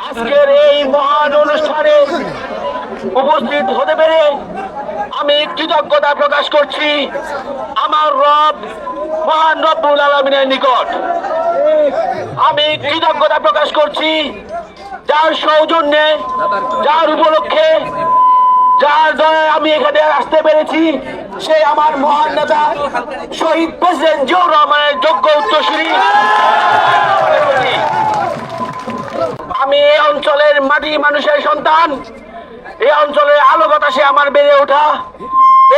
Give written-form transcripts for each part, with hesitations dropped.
আজকের এই মহান অনুষ্ঠানে উপস্থিত হতে পেরে আমি কৃতজ্ঞতা প্রকাশ করছি আমার রব মহান রব্বুল আলামিনের নিকট। আমি কৃতজ্ঞতা প্রকাশ করছি যার সৌজন্যে, যার উপলক্ষে, যার দয়ায় আমি এখানে আসতে পেরেছি, সে আমার মহান নেতা শহীদ প্রেসিডেন্ট জিয়াউর রহমানের যোগ্য উত্তরসূরি। আমি এই অঞ্চলের মাটি মানুষের সন্তান, এই অঞ্চলের আলো বাতাসে আমার বেড়ে ওঠা,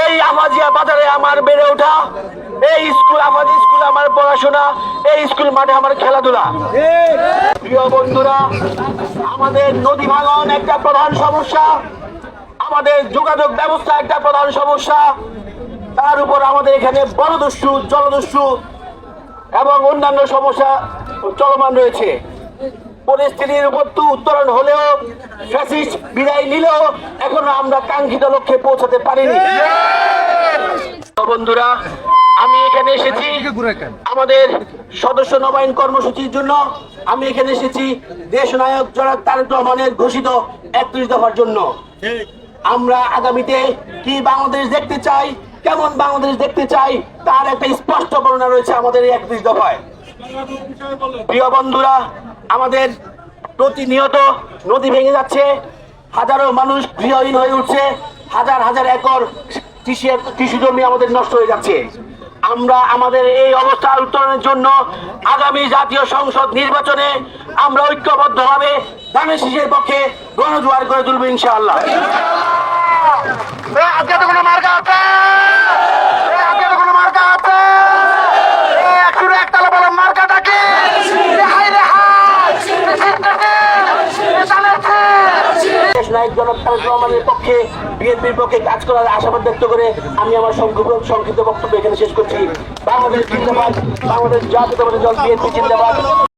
এই আফাজিয়া বাজারে আমার বেড়ে ওঠা, এই স্কুল আফাজি স্কুল আমার পড়াশোনা, এই স্কুল মাঠে আমার খেলাধুলা। প্রিয় বন্ধুরা, আমাদের নদী ভাঙন একটা প্রধান সমস্যা, আমাদের যোগাযোগ ব্যবস্থা একটা প্রধান সমস্যা, তার উপর আমাদের এখানে বনদস্যু, জলদস্যু এবং অন্যান্য সমস্যা চলমান রয়েছে। পরিস্থিতির উপর তো উত্তরণ হলেও, ফ্যাসিস্ট বিদায় নিলেও এখনো আমরা কাঙ্ক্ষিত লক্ষ্যে পৌঁছাতে পারিনি। বন্ধুরা, আমি এখানে এসেছি আমাদের সদস্য নবায়ন কর্মসূচির জন্য। আমি এখানে এসেছি দেশনায়ক জনাব তারেক রহমানের ঘোষিত 31 দফার জন্য। আমরা আগামীতে কি বাংলাদেশ দেখতে চাই, কেমন বাংলাদেশ দেখতে চাই, তার একটা স্পষ্ট বর্ণনা রয়েছে আমাদের এই 31 দফায়। প্রিয় বন্ধুরা, আমাদের প্রতিনিয়ত নদী ভেঙে যাচ্ছে, হাজারো মানুষ গৃহহীন হয়ে উঠছে, হাজার হাজার একর কৃষি জমি আমাদের নষ্ট হয়ে যাচ্ছে। আমরা আমাদের এই অবস্থা উত্তরণের জন্য আগামী জাতীয় সংসদ নির্বাচনে আমরা ঐক্যবদ্ধভাবে ধানের শীষের পক্ষে গণজোয়ার করে তুলব ইনশাআল্লাহ। পক্ষে বিএনপির পক্ষে কাজ করার আশাবাদ ব্যক্ত করে আমি আমার সংক্ষিপ্ত বক্তব্য এখানে শেষ করছি। বাংলাদেশ জিন্দাবাদ, বাংলাদেশ জাতীয়তাবাদী দল বিএনপি জিন্দাবাদ।